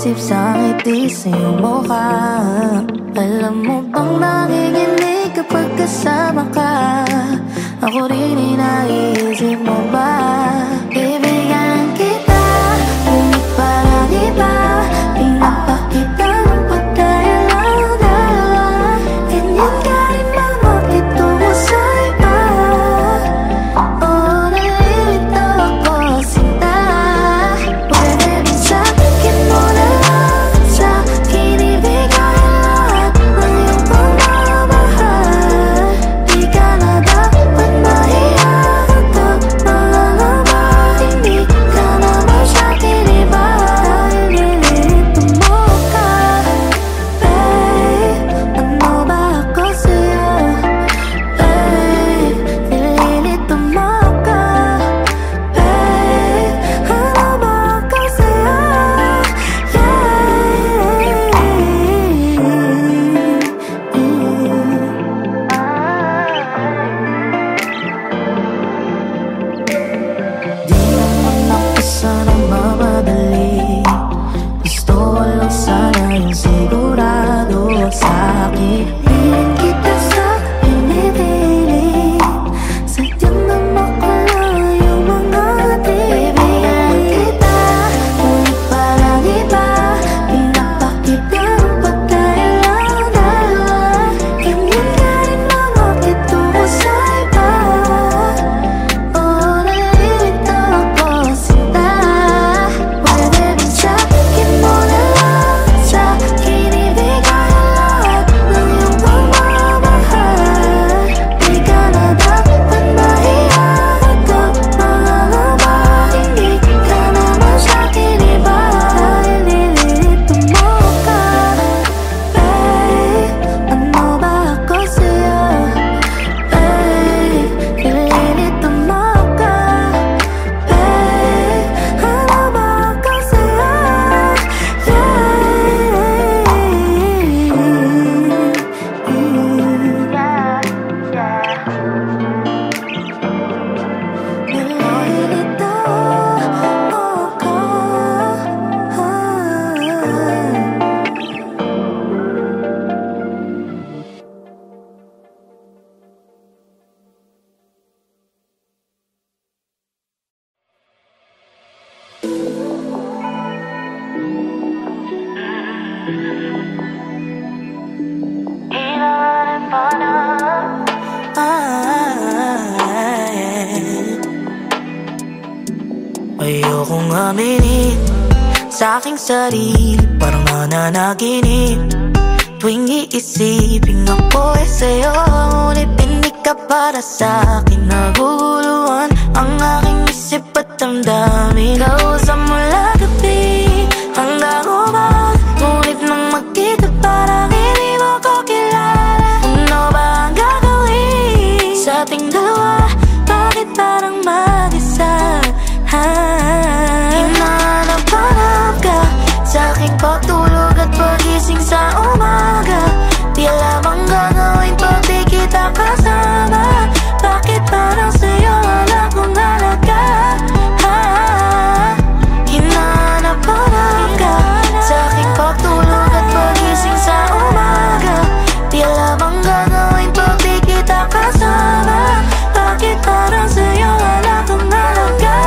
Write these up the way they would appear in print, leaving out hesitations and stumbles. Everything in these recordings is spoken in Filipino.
isip sa ngiti sa iyong mukha. Alam mo bang nakikinig kapag kasama ka? Ako rin ay naiisip mo ba? Bibigyan kita, ngunit parang iba. Pinapakita ng pagkaya lang dalawa. Ganyan ka rin ba makitungo sa iba? Oh, nalilito ako sinta. Pwede ba sabihin mo na lang sa akin ibigay lahat ng iyong pagmamahal? Di ka na dapat mahiya kapag malalaman. Hindi ka naman sa akin iba. Nililito mo ka, babe. Ano ba ako sa'yo, babe? Nililito mo ka, babe. Ano ba ako sa'yo, Di naman ako sanang mamadali. Gusto ko lang sana yung sigurado sa akin. Piling kita sa pinipilit. Sadyang naman ko lang yung mga bibigyan kita, ngunit parang iba. Pinapakita ng pagkaya lang dalawa. Ganyan ka rin ba makitungo sa iba? Oh, nalilito ako sinta. Pwede ba sabihin mo na lang sa akin ibigay lahat ng iyong pagmamahal? Di ka na dapat mahiya kapag malalaman. Hindi ka naman sa akin iba. Nililito mo ka, babe. Ano ba ako sa'yo, babe? Nililito mo ka, babe. Ano ba ako sa'yo, Nililito mo ka. Ayokong aminin sa aking sarili, parang nananaginip tuwing iisipin ako sa'yo. Ngunit hindi ka para sa akin. Naguguluhan ang aking isip at damdamin. Kausap mula gabi hanggang umaga, ngunit nang magkita parang hindi mo ko kilala. Ano ba ang gagawin sa ating dalawa? Bakit parang mag-isa? Hinahanap-hanap ka sa aking pagtulog at pagising sa umaga. Di alam ang gagawin pag di kita kasama. Bakit parang sa'yo wala kong halaga? Hinahanap-hanap ka sa aking pagtulog at pagising sa umaga. Di alam ang gagawin pag di kita kasama. Bakit parang sa'yo wala kong halaga?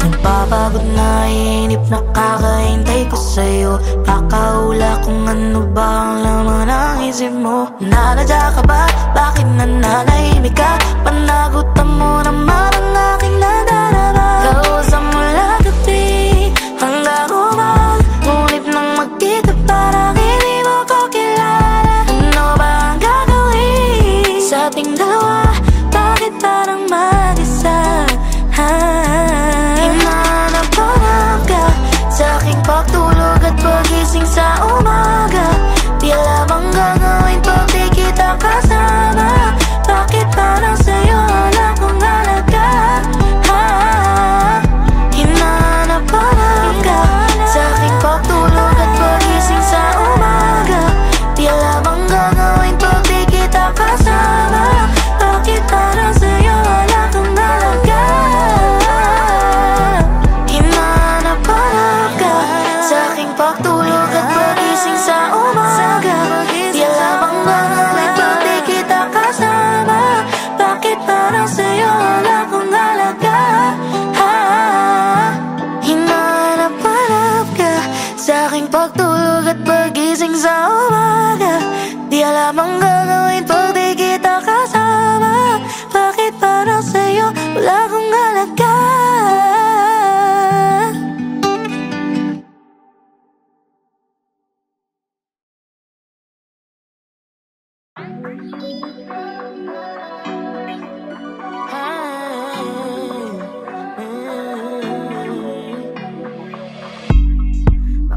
Nagpapagod na inip, nakakaintay ko sa'yo. Kakaula kung ano ba ang laman ng isip mo. Nanadya ka ba? Bakit nananahimik ka? Panagutan mo naman ang aking nadarama. Kausap mula gabi hanggang umaga, ngunit nang magkita parang hindi mo ko kilala. Ano ba ang gagawin sa ating dalawa? Bakit parang mag-isa? Hinahanap-hanap ka sa aking pagtulog at pagising sa umaga. Di alam ang gagawin pag di kita kasama. Bakit parang sa'yo wala kong halaga? gising sa umaga, di alam ang gagawin pag di kita kasama. Bakit parang sa'yo wala akong halaga?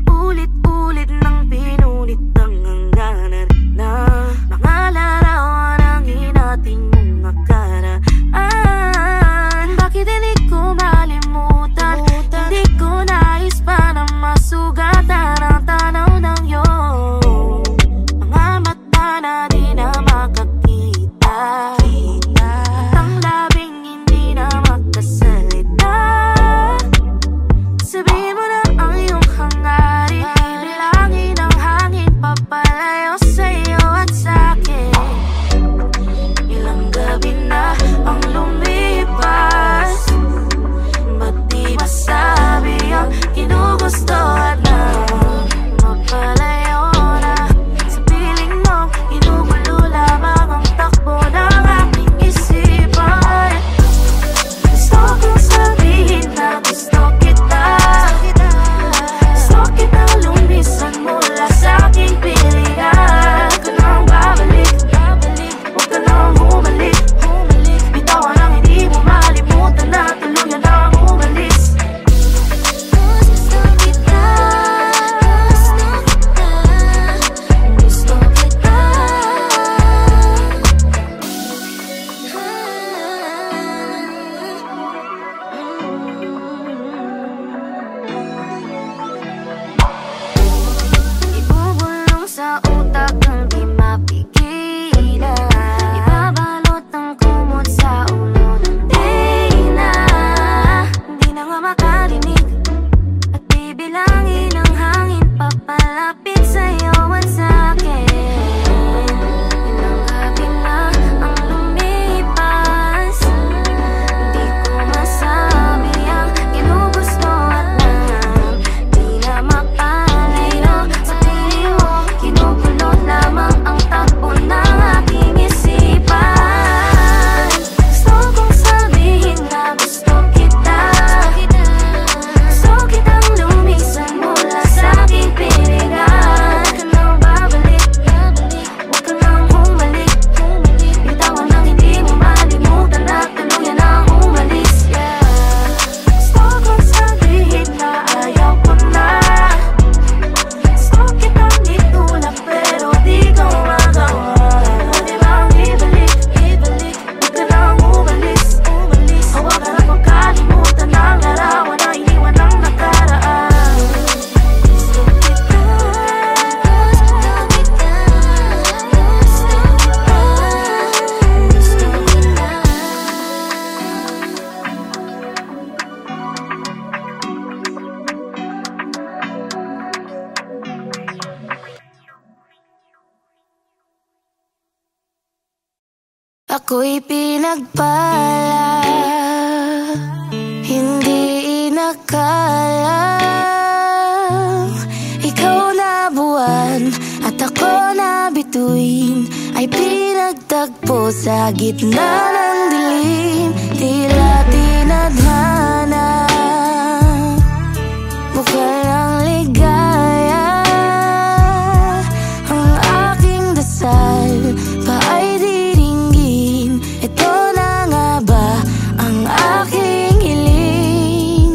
Paulit-ulit nang pinulit ang hangganan na mga larawan ang hinating mong nakaraan. Bakit hindi ko malimutan? Hindi ko nais pa na masugatan ang tanaw ng iyong mga mata na di na makakita, ang labing hindi na makasalita. Sabihin mo na ang iyong hangarin, ibilangin ang hangin papalayo sa'yo at sa'kin. Ilang gabi na ang lumipas, ba't di masabi ang ginugustuhan na mapalayo na sa piling mo? Ginugulo lamang ang takbo ng aking isipan. Gusto kong sabihin na gusto kita, gusto kitang lumisan mula sa aking pilingan. Huwag ka nang babalik, huwag ka nang bumalik. Bitawan ang hindi mo malimutan na tuluyan ang umalis. Gusto kita, gusto kita. Ibubulong sa utak ng di mapigilan, ibabalot ang kumot sa ulo ng di na nga makarinig, at bibilangin ang hangin papalapit sa'yo at sa'kin. Ilang gabi na ang lumipas, hindi ko masabi ang ginugustuhan na di na mapalayo sa piling mo. Kinupulot lamang ang takbo ng aking isipan. Gusto kong sabihin na gusto kita, gusto kitang lumisan mula sa aking pilingan. Huwag ka nang babalik, huwag ka nang bumalik. Bitawan ang hindi mo malimutan na tuluyan ang umalis. Gusto kong sabihin na ayaw ko na, gusto kitang itulak pero di ko magawa. Pwede bang ibalik, huwag ka nang umalis. Huwag ka nang magkalimutan ang larawan na iniwan ng nakaraan. Gusto kita, gusto kita. Ako'y pinagpala, hindi inakala. Ikaw na buwan at ako na bituin, ay pinagtagpo sa gitna ng dilim. Tila tinadhana, bukal ng ligaya. Ang aking dasal pa ay diringgin, ito na nga ba ang aking hiling?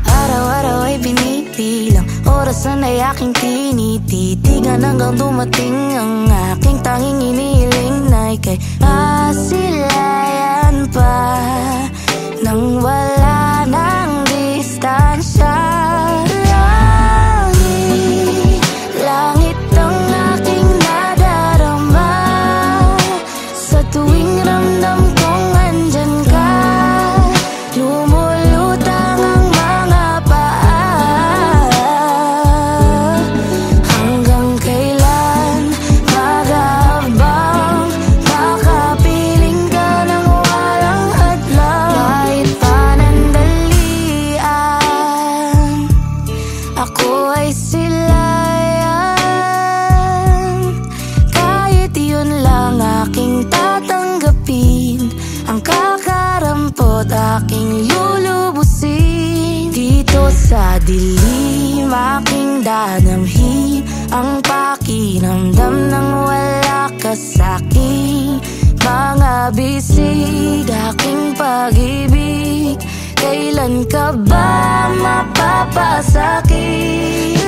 Araw-araw ay binibilang, orasan ay aking tinititigan, hanggang dumating ang aking tanging inihiling na ika'y masilayan pa nang wala ng distansya. Langit ang aking nadarama sa tuwing ramdam kong andyan ka. Lumulutang ang mga paa, hanggang kailan mag-aabang, makapiling ka ng walang hadlang. Kahit panandalian, aking lulubusin. Dito sa dilim aking dadamhin ang pakinamdam nang wala ka sa'king mga bisig. Aking pag-ibig, kailan ka ba mapapasakit?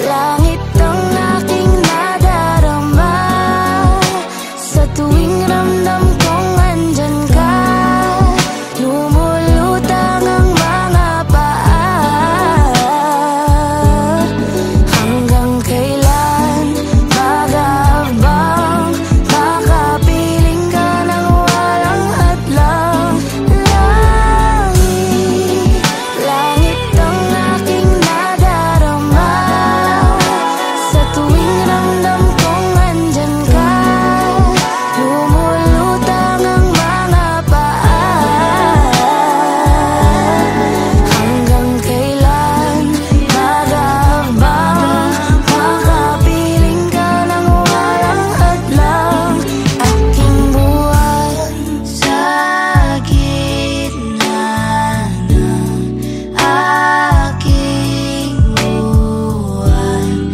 Langit, langit ang aking nadarama sa tuwing ramdam kong andyan ka. Lumulutang ang mga paa. Hanggang kailan mag-aabang, makapiling ka ng walang hadlang. Langit, langit ang aking nadarama sa tuwing ramdam kong andyan ka. Lumulutang ang mga paa. Hanggang kailan mag-aabang, makapiling ka ng walang hadlang. Aking buwan sa gitna ng aking buwan,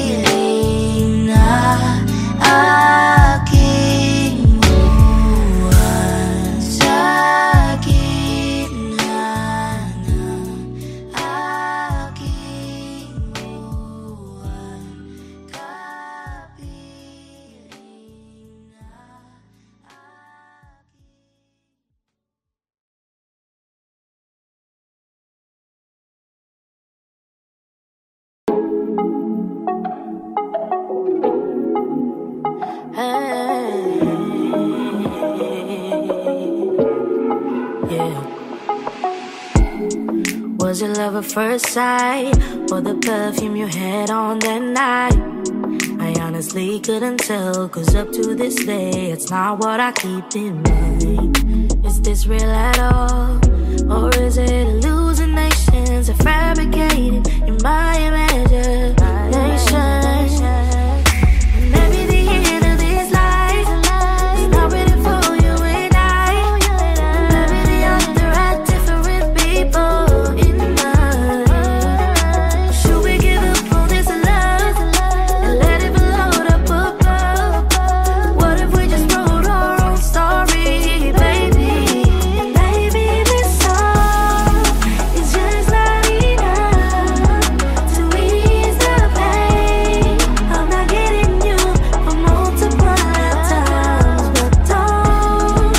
kapiling na aking buwan sa gitna ng aking buwan, kapiling na yeah. Was it love at first sight, or the perfume you had on that night? I honestly couldn't tell, cause up to this day it's not what I keep in mind. Is this real at all, or is it hallucinations that fabricated in my imagination? And maybe the end of this life is not ready for you and I. Maybe the other had different people in mind. Should we give up on this love and let it float up above? What if we just wrote our own story, baby? And maybe this song is just not enough to ease the pain. I'm not getting you for multiple lifetimes, but don't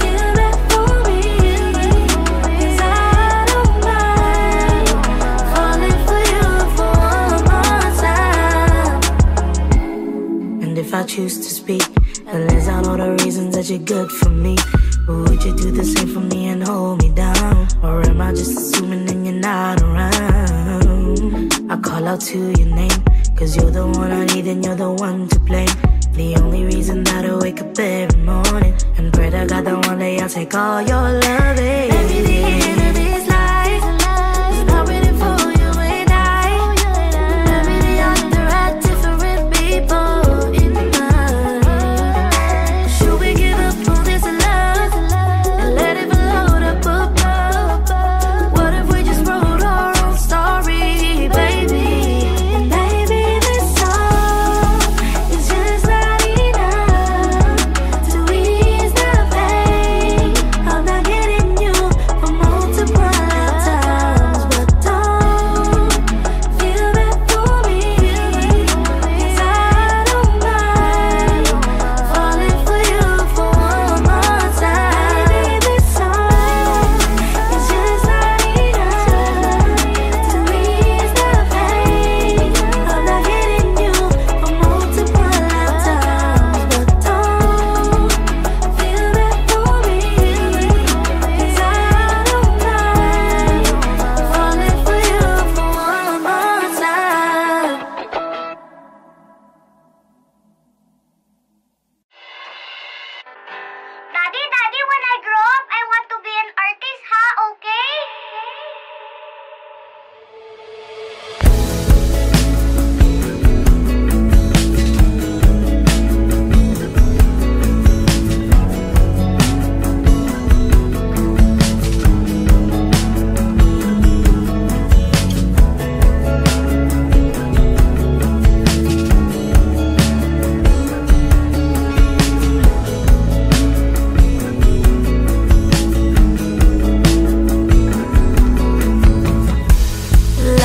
feel that for me, 'cause I don't mind falling for you for one more time. And if I choose to speak, then let's out all the reasons that you're good for me. But would you do the same for me and hold me down? Or am I just assuming and you're not around? I call out to your name, 'cause you're the one I need and you're the one to blame. The only reason that I wake up every morning and pray to God that one day I'll take all your loving. Maybe the end of this life is not ready for you and I. Maybe the other had different people in mind. Should we give up on this love and let it float up above? What if we just wrote our own story, baby? And maybe this song is just not enough to ease the pain. I'm not getting you for more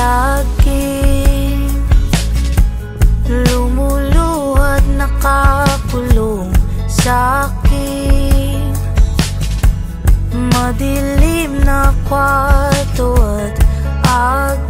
laging lumuluhad, nakakulong sa'king madilim na kwarto at